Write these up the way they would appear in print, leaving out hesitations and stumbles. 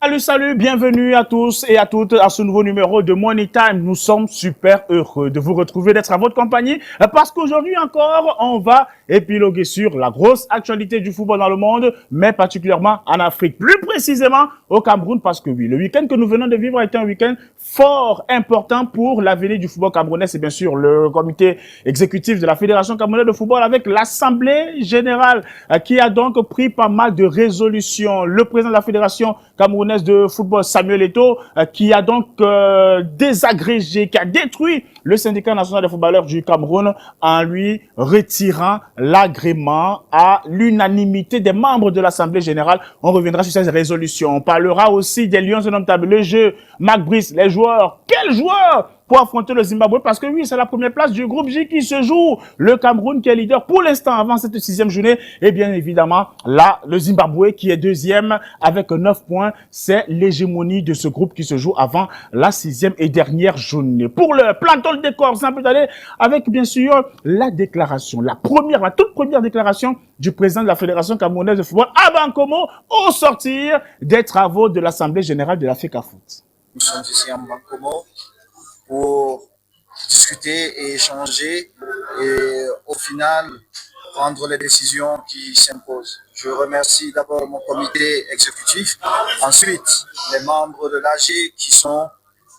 Salut, salut, bienvenue à tous et à toutes à ce nouveau numéro de Money Time. Nous sommes super heureux de vous retrouver, d'être à votre compagnie, parce qu'aujourd'hui encore, on va épiloguer sur la grosse actualité du football dans le monde, mais particulièrement en Afrique, plus précisément au Cameroun, parce que oui, le week-end que nous venons de vivre a été un week-end fort important pour l'avenir du football camerounais. C'est bien sûr le comité exécutif de la Fédération camerounaise de football avec l'Assemblée générale qui a donc pris pas mal de résolutions. Le président de la Fédération camerounaise de football, Samuel Eto'o, qui a donc désagrégé, qui a détruit le syndicat national des footballeurs du Cameroun en lui retirant l'agrément à l'unanimité des membres de l'Assemblée générale. On reviendra sur ces résolutions. On parlera aussi des Lions indomptables, le jeu, Marc Brice, les joueurs. Quels joueurs pour affronter le Zimbabwe? Parce que oui, c'est la première place du groupe J qui se joue. Le Cameroun qui est leader pour l'instant avant cette 6e journée. Et bien évidemment, là, le Zimbabwe qui est 2e avec 9 points. C'est l'hégémonie de ce groupe qui se joue avant la 6e et dernière journée. Pour le planton le décor, ça peut aller avec bien sûr la déclaration, la toute première déclaration du président de la Fédération camerounaise de football, Abba Nkomo, au sortir des travaux de l'Assemblée générale de la FECAFOOT. Nous sommes ici à Bancomo pour discuter et échanger et au final prendre les décisions qui s'imposent. Je remercie d'abord mon comité exécutif, ensuite les membres de l'AG qui sont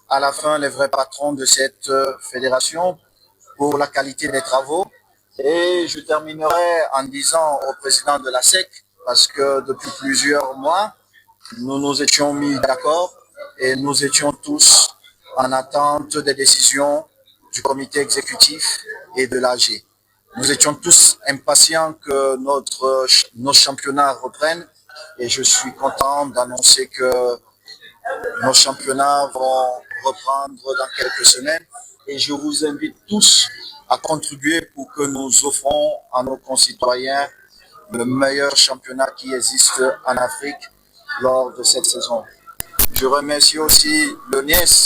à la fin les vrais patrons de cette fédération pour la qualité des travaux. Et je terminerai en disant au président de la SEC, parce que depuis plusieurs mois, nous nous étions mis d'accord et nous étions tous en attente des décisions du comité exécutif et de l'AG. Nous étions tous impatients que nos championnats reprennent et je suis content d'annoncer que nos championnats vont reprendre dans quelques semaines et je vous invite tous à contribuer pour que nous offrons à nos concitoyens le meilleur championnat qui existe en Afrique lors de cette saison. Je remercie aussi l'ONIES,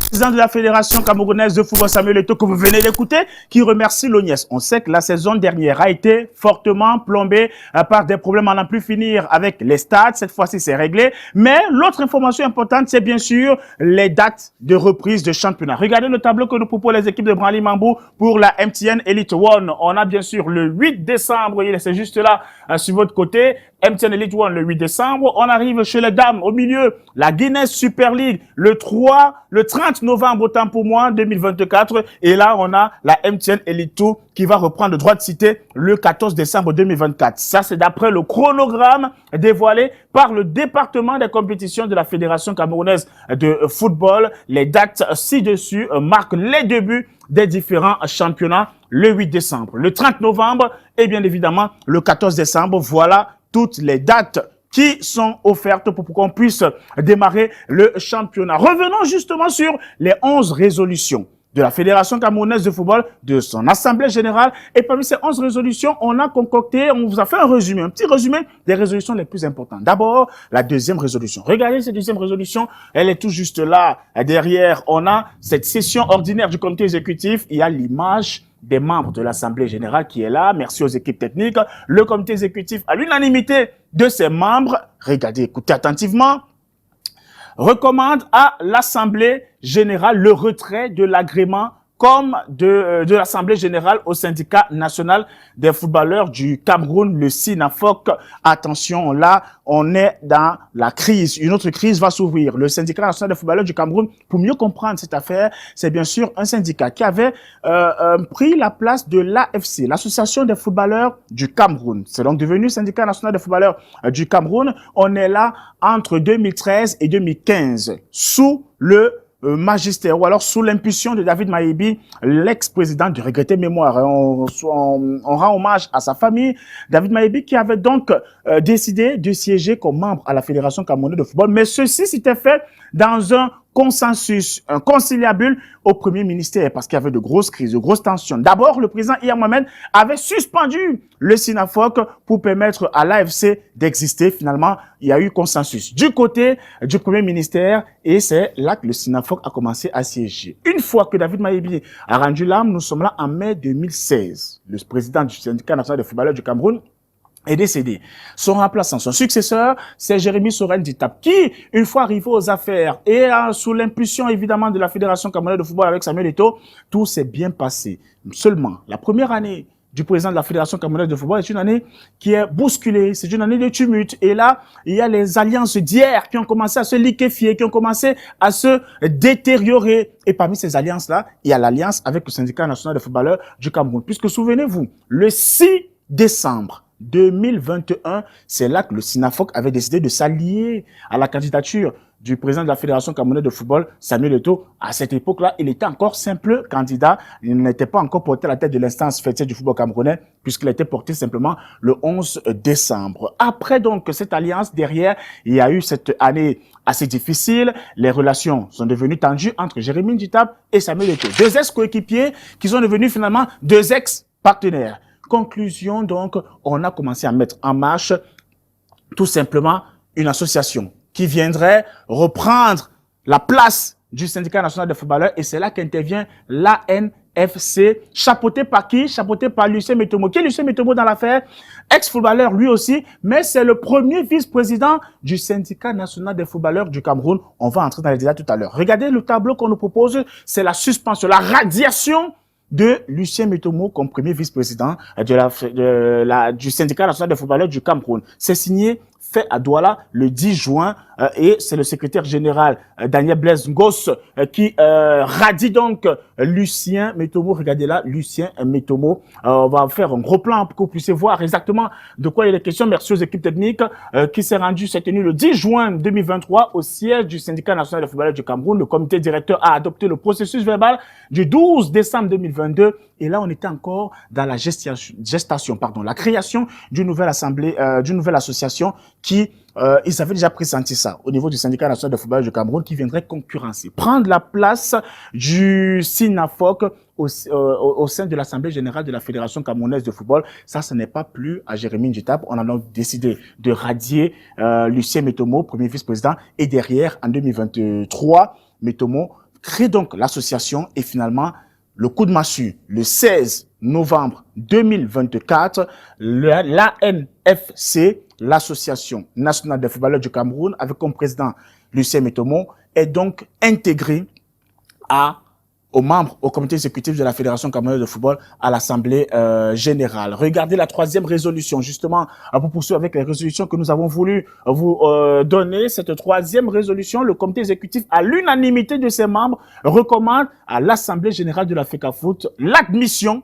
Président de la Fédération camerounaise de football, Samuel Eto'o, que vous venez d'écouter, qui remercie l'ONIES. On sait que la saison dernière a été fortement plombée par des problèmes à n'en plus finir avec les stades. Cette fois-ci, c'est réglé. Mais l'autre information importante, c'est bien sûr les dates de reprise de championnat. Regardez le tableau que nous proposent les équipes de Branly Mambou pour la MTN Elite One. On a bien sûr le 8 décembre, c'est juste là, sur votre côté. MTN Elite One le 8 décembre. On arrive chez les dames au milieu. La Guinness Super League le 30 novembre, autant pour moi, 2024. Et là, on a la MTN Elite 2 qui va reprendre le droit de cité le 14 décembre 2024. Ça, c'est d'après le chronogramme dévoilé par le département des compétitions de la Fédération camerounaise de football. Les dates ci-dessus marquent les débuts des différents championnats le 8 décembre, le 30 novembre et bien évidemment le 14 décembre. Voilà toutes les dates qui sont offertes pour qu'on puisse démarrer le championnat. Revenons justement sur les 11 résolutions de la Fédération camerounaise de football, de son assemblée générale. Et parmi ces 11 résolutions, on a concocté, on vous a fait un résumé, un petit résumé des résolutions les plus importantes. D'abord, la deuxième résolution. Regardez cette deuxième résolution, elle est tout juste là. Derrière, on a cette session ordinaire du comité exécutif. Il y a l'image des membres de l'Assemblée générale qui est là. Merci aux équipes techniques. Le comité exécutif, à l'unanimité de ses membres, regardez, écoutez attentivement, recommande à l'Assemblée générale le retrait de l'agrément comme de l'Assemblée générale au syndicat national des footballeurs du Cameroun, le SINAFOC. Attention, là, on est dans la crise. Une autre crise va s'ouvrir. Le syndicat national des footballeurs du Cameroun, pour mieux comprendre cette affaire, c'est bien sûr un syndicat qui avait pris la place de l'AFC, l'Association des footballeurs du Cameroun. C'est donc devenu syndicat national des footballeurs du Cameroun. On est là entre 2013 et 2015, sous le magistère ou alors sous l'impulsion de David Maïbi, l'ex-président du regretté mémoire. On rend hommage à sa famille. David Maïbi qui avait donc décidé de siéger comme membre à la Fédération camerounaise de football. Mais ceci s'était fait dans un consensus, un conciliabule au premier ministère parce qu'il y avait de grosses crises, de grosses tensions. D'abord, le président Iyad Mohamed avait suspendu le SINAFOC pour permettre à l'AFC d'exister. Finalement, il y a eu consensus du côté du premier ministère et c'est là que le SINAFOC a commencé à siéger. Une fois que David Maïbi a rendu l'âme, nous sommes là en mai 2016. Le président du syndicat national des footballeurs du Cameroun est décédé. Son remplaçant, son successeur, c'est Jérémy Sorel Ditap, qui, une fois arrivé aux affaires et sous l'impulsion évidemment de la Fédération camerounaise de football avec Samuel Eto'o, tout s'est bien passé. Seulement, la première année du président de la Fédération camerounaise de football est une année qui est bousculée, c'est une année de tumulte. Et là, il y a les alliances d'hier qui ont commencé à se liquéfier, qui ont commencé à se détériorer. Et parmi ces alliances-là, il y a l'alliance avec le syndicat national des footballeurs du Cameroun. Puisque souvenez-vous, le 6 décembre 2021, c'est là que le SINAFOC avait décidé de s'allier à la candidature du président de la Fédération camerounaise de football, Samuel Eto'o. À cette époque-là, il était encore simple candidat. Il n'était pas encore porté à la tête de l'instance fêtière du football camerounais, puisqu'il a été porté simplement le 11 décembre. Après donc cette alliance, derrière, il y a eu cette année assez difficile. Les relations sont devenues tendues entre Jérémy Ditap et Samuel Eto'o. Deux ex-coéquipiers qui sont devenus finalement deux ex-partenaires. Conclusion, donc, on a commencé à mettre en marche tout simplement une association qui viendrait reprendre la place du syndicat national des footballeurs, et c'est là qu'intervient l'ANFC, chapeauté par qui? Chapeauté par Lucien Metomo. Qui est Lucien Metomo dans l'affaire? Ex-footballeur lui aussi, mais c'est le premier vice-président du syndicat national des footballeurs du Cameroun. On va entrer dans les détails tout à l'heure. Regardez le tableau qu'on nous propose, c'est la suspension, la radiation de Lucien Metomo comme premier vice-président du syndicat national des footballeurs du Cameroun. C'est signé, fait à Douala le 10 juin et c'est le secrétaire général Daniel Blaise Ngos qui radie donc Lucien Metomo. Regardez là, Lucien Metomo. On va faire un gros plan pour que vous puissiez voir exactement de quoi il est question. Merci aux équipes techniques qui s'est rendu cette nuit le 10 juin 2023 au siège du syndicat national des footballeurs du Cameroun. Le comité directeur a adopté le processus verbal du 12 décembre 2022 et là on était encore dans la gestation, la création d'une nouvelle assemblée, d'une nouvelle association qui ils avaient déjà pressenti ça au niveau du syndicat national de football du Cameroun qui viendrait concurrencer, prendre la place du SINAFOC au sein de l'Assemblée générale de la Fédération camerounaise de football. Ça, ce n'est pas plus à Jérémy Ditap. On a donc décidé de radier Lucien Metomo, premier vice-président, et derrière, en 2023, Metomo crée donc l'association et finalement, le coup de massue, le 16 novembre 2024, l'ANFC, l'Association nationale des footballeurs du Cameroun, avec comme président Lucien Metomo, est donc intégré aux membres, au comité exécutif de la Fédération camerounaise de football, à l'Assemblée générale. Regardez la troisième résolution, justement, pour poursuivre avec les résolutions que nous avons voulu vous donner. Cette troisième résolution, le comité exécutif, à l'unanimité de ses membres, recommande à l'Assemblée générale de la FECAFOOT l'admission,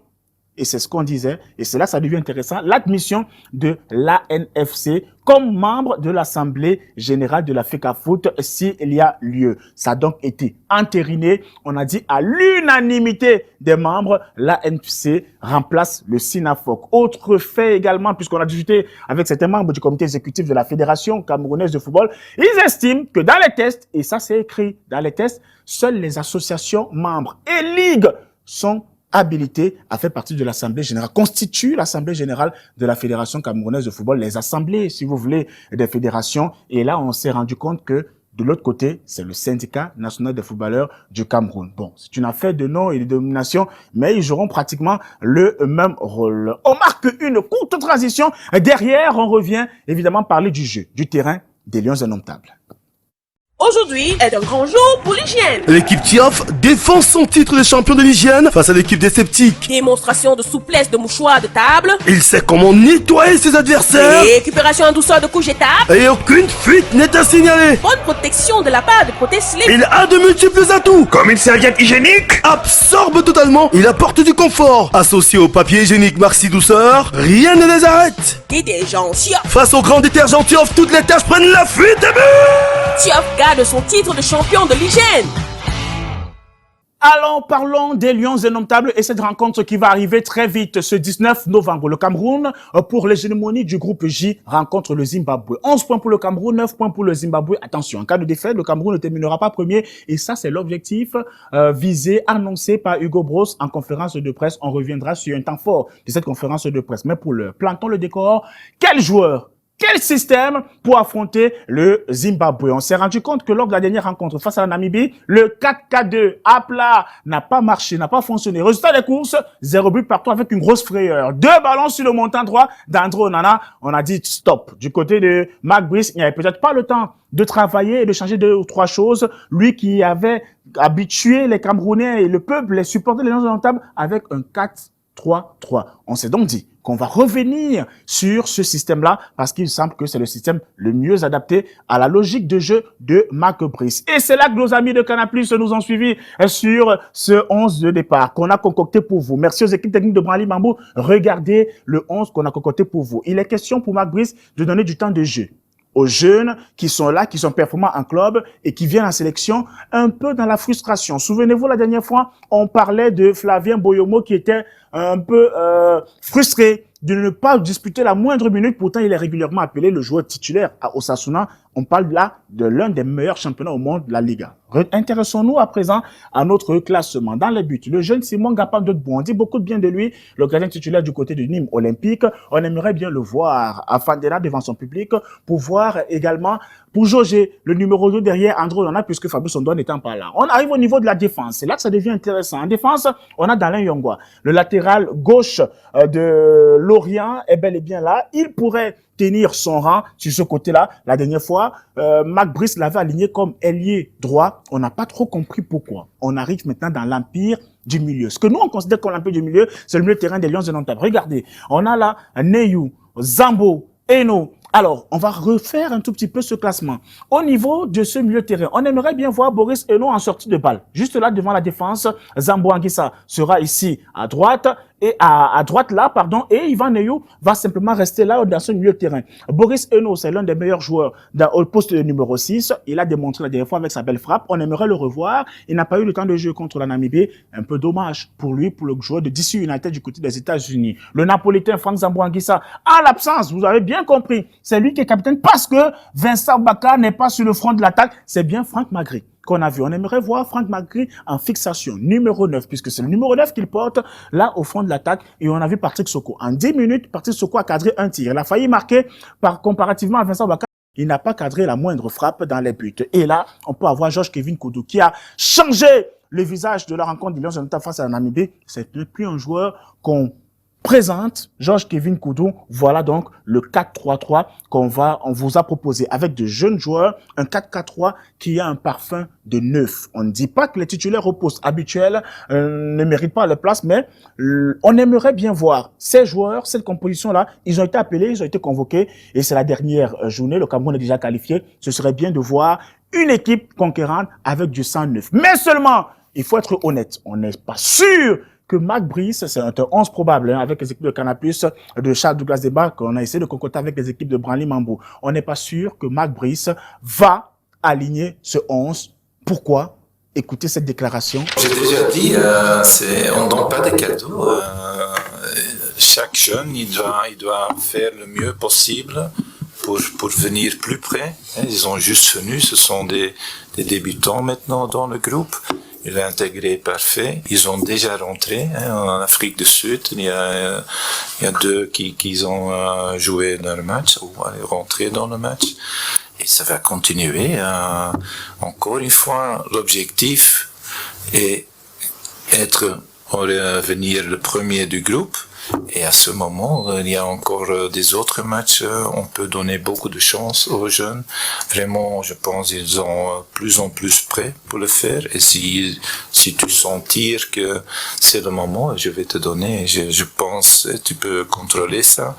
et c'est ce qu'on disait, et c'est là que ça devient intéressant, l'admission de l'ANFC comme membre de l'Assemblée générale de la FECAFOOT s'il y a lieu. Ça a donc été entériné. On a dit à l'unanimité des membres, l'ANFC remplace le SINAFOC. Autre fait également, puisqu'on a discuté avec certains membres du comité exécutif de la Fédération camerounaise de football, ils estiment que dans les tests, et ça c'est écrit dans les tests, seules les associations membres et ligues sont habilité à faire partie de l'Assemblée générale, constitue l'Assemblée générale de la Fédération camerounaise de football, les assemblées, si vous voulez, des fédérations. Et là, on s'est rendu compte que de l'autre côté, c'est le syndicat national des footballeurs du Cameroun. Bon, c'est une affaire de nom et de domination, mais ils joueront pratiquement le même rôle. On marque une courte transition. Derrière, on revient évidemment parler du jeu, du terrain des Lions indomptables. Aujourd'hui est un grand jour pour l'hygiène. L'équipe Tioff défend son titre de champion de l'hygiène face à l'équipe des sceptiques. Démonstration de souplesse de mouchoirs de table. Il sait comment nettoyer ses adversaires. Récupération en douceur de couches jetables. Et aucune fuite n'est à signaler. Bonne protection de la part de Protège-Slip. Il a de multiples atouts. Comme une serviette hygiénique. Absorbe totalement. Il apporte du confort. Associé au papier hygiénique Maxi Douceur, rien ne les arrête. Détergent Tioff. Face au grand détergent Tioff, toutes les tâches prennent la fuite et but. Tioff garde son titre de champion de l'hygiène. Allons, parlons des Lions indomptables et cette rencontre qui va arriver très vite ce 19 novembre. Le Cameroun, pour l'hégémonie du groupe J, rencontre le Zimbabwe. 11 points pour le Cameroun, 9 points pour le Zimbabwe. Attention, en cas de défaite, le Cameroun ne terminera pas premier. Et ça, c'est l'objectif visé, annoncé par Hugo Broos en conférence de presse. On reviendra sur un temps fort de cette conférence de presse. Mais pour l'heure, plantons le décor. Quel joueur quel système pour affronter le Zimbabwe. On s'est rendu compte que lors de la dernière rencontre face à la Namibie, le 4-4-2 à plat n'a pas marché, n'a pas fonctionné. Résultat des courses, 0 but partout avec une grosse frayeur. 2 ballons sur le montant droit d'Andro Onana. On a dit stop. Du côté de Mark Brice, il n'y avait peut-être pas le temps de travailler et de changer 2 ou 3 choses. Lui qui avait habitué les Camerounais et le peuple, les supporters, les gens de la table avec un 4-3-3. On s'est donc dit qu'on va revenir sur ce système-là parce qu'il semble que c'est le système le mieux adapté à la logique de jeu de Mark Brice. Et c'est là que nos amis de Canal+ nous ont suivis sur ce 11 de départ qu'on a concocté pour vous. Merci aux équipes techniques de Branly Mambou. Regardez le 11 qu'on a concocté pour vous. Il est question pour Mark Brice de donner du temps de jeu aux jeunes qui sont là, qui sont performants en club et qui viennent en sélection un peu dans la frustration. Souvenez-vous, la dernière fois, on parlait de Flavien Boyomo qui était un peu frustré de ne pas disputer la moindre minute. Pourtant, il est régulièrement appelé le joueur titulaire à Osasuna. On parle là de l'un des meilleurs championnats au monde, la Liga. Intéressons-nous à présent à notre classement. Dans les buts, le jeune Simon Gapam Dodbo, on dit beaucoup de bien de lui, le gardien titulaire du côté de Nîmes Olympique. On aimerait bien le voir à Fandena devant son public pour voir également, pour jauger le numéro 2 derrière Andro Onana puisque Fabrice Ondon n'étant pas là. On arrive au niveau de la défense. C'est là que ça devient intéressant. En défense, on a Dalin Yongwa. Le latéral gauche de Lorient est bel et bien là. Il pourrait tenir son rang sur ce côté-là. La dernière fois, Mark Brice l'avait aligné comme ailier droit. On n'a pas trop compris pourquoi. On arrive maintenant dans l'empire du milieu. Ce que nous, on considère comme l'empire du milieu, c'est le milieu de terrain des Lions de Nantes. Regardez, on a là Neyou, Zambo, Eno. Alors, on va refaire un tout petit peu ce classement. Au niveau de ce milieu de terrain, on aimerait bien voir Boris Eno en sortie de balle. Juste là, devant la défense, Zambo Anguissa sera ici à droite. Et à droite là, pardon, et Ivan Neyou va simplement rester là dans ce milieu de terrain. Boris Eno, c'est l'un des meilleurs joueurs au poste numéro 6. Il a démontré la dernière fois avec sa belle frappe. On aimerait le revoir. Il n'a pas eu le temps de jeu contre la Namibie. Un peu dommage pour lui, pour le joueur de DC United du côté des États-Unis. Le Napolitain Franck Zambo Anguissa, à l'absence, vous avez bien compris, c'est lui qui est capitaine parce que Vincent Baka n'est pas sur le front de l'attaque. C'est bien Franck Magri qu'on a vu. On aimerait voir Franck Magri en fixation, numéro 9, puisque c'est le numéro 9 qu'il porte là au fond de l'attaque. Et on a vu Patrick Soko. En 10 minutes, Patrick Soko a cadré un tir. Il a failli marquer comparativement à Vincent Baka. Il n'a pas cadré la moindre frappe dans les buts. Et là, on peut avoir Georges-Kevin Koudou qui a changé le visage de la rencontre de Lions de Nantes face à la Namibie. C'est plus un joueur qu'on présente, Georges-Kevin Koudou. Voilà donc le 4-3-3 on vous a proposé avec de jeunes joueurs, un 4-4-3 qui a un parfum de neuf. On ne dit pas que les titulaires au poste habituel ne méritent pas leur place, mais on aimerait bien voir ces joueurs, cette composition-là, ils ont été appelés, ils ont été convoqués, et c'est la dernière journée, le Cameroun est déjà qualifié. Ce serait bien de voir une équipe conquérante avec du sang neuf. Mais seulement, il faut être honnête, on n'est pas sûr que Mark Brice, c'est un 11 probable, hein, avec les équipes de Canal+, de Charles Douglas Débat, qu'on a essayé de concocter avec les équipes de Branly Mambou. On n'est pas sûr que Mark Brice va aligner ce 11. Pourquoi? Écoutez cette déclaration. J'ai déjà dit, on ne donne pas de cadeaux. Chaque jeune, il doit faire le mieux possible pour venir plus près. Ils ont juste venu, ce sont des débutants maintenant dans le groupe. Il est intégré parfait. Ils ont déjà rentré en Afrique du Sud. Il y a 2 qui ont joué dans le match ou rentré dans le match. Et ça va continuer. Encore une fois, l'objectif est venir le premier du groupe. Et à ce moment, il y a encore des autres matchs. On peut donner beaucoup de chance aux jeunes. Vraiment, je pense qu'ils sont plus en plus prêts pour le faire. Et si tu sentir que c'est le moment, je vais te donner. Je pense, tu peux contrôler ça.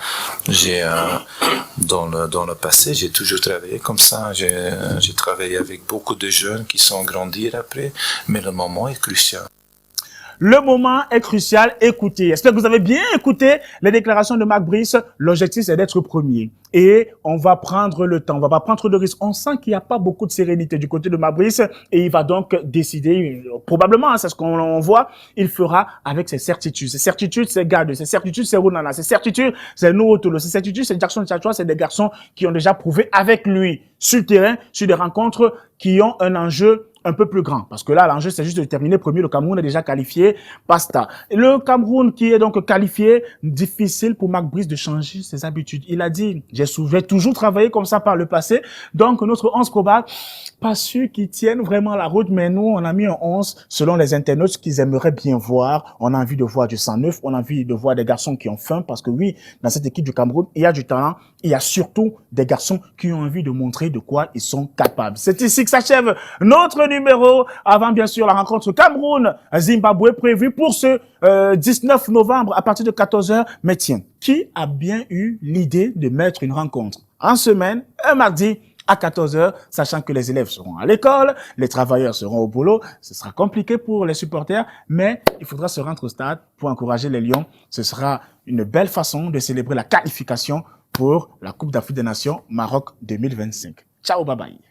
Dans le passé, j'ai toujours travaillé comme ça. J'ai travaillé avec beaucoup de jeunes qui sont grandis après. Mais le moment est crucial. Le moment est crucial. Écoutez, j'espère que vous avez bien écouté les déclarations de Mark Brice. L'objectif, c'est d'être premier. Et on va prendre le temps, on va pas prendre de risques. On sent qu'il n'y a pas beaucoup de sérénité du côté de Mark Brice et il va donc décider, probablement, c'est ce qu'on voit, il fera avec ses certitudes. Ses certitudes, c'est Gade, ses certitudes, c'est Runana, ses certitudes, c'est Nootolo, ses certitudes, c'est Jackson Tchatchoua, c'est des garçons qui ont déjà prouvé avec lui sur le terrain, sur des rencontres qui ont un enjeu un peu plus grand. Parce que là, l'enjeu, c'est juste de terminer premier. Le Cameroun est déjà qualifié. Basta. Et le Cameroun qui est donc qualifié, difficile pour Marc Brice de changer ses habitudes. Il a dit, j'ai toujours travaillé comme ça par le passé. Donc, notre 11 probable, pas sûr qu'ils tiennent vraiment la route, mais nous, on a mis un 11 selon les internautes qu'ils aimeraient bien voir. On a envie de voir du sang neuf, on a envie de voir des garçons qui ont faim, parce que oui, dans cette équipe du Cameroun, il y a du talent, il y a surtout des garçons qui ont envie de montrer de quoi ils sont capables. C'est ici que s'achève notre numéro, avant bien sûr la rencontre Cameroun-Zimbabwe prévue pour ce 19 novembre à partir de 14h. Mais tiens, qui a bien eu l'idée de mettre une rencontre en semaine, un mardi, à 14h, sachant que les élèves seront à l'école, les travailleurs seront au boulot. Ce sera compliqué pour les supporters, mais il faudra se rendre au stade pour encourager les Lions. Ce sera une belle façon de célébrer la qualification pour la Coupe d'Afrique des Nations Maroc 2025. Ciao, bye bye.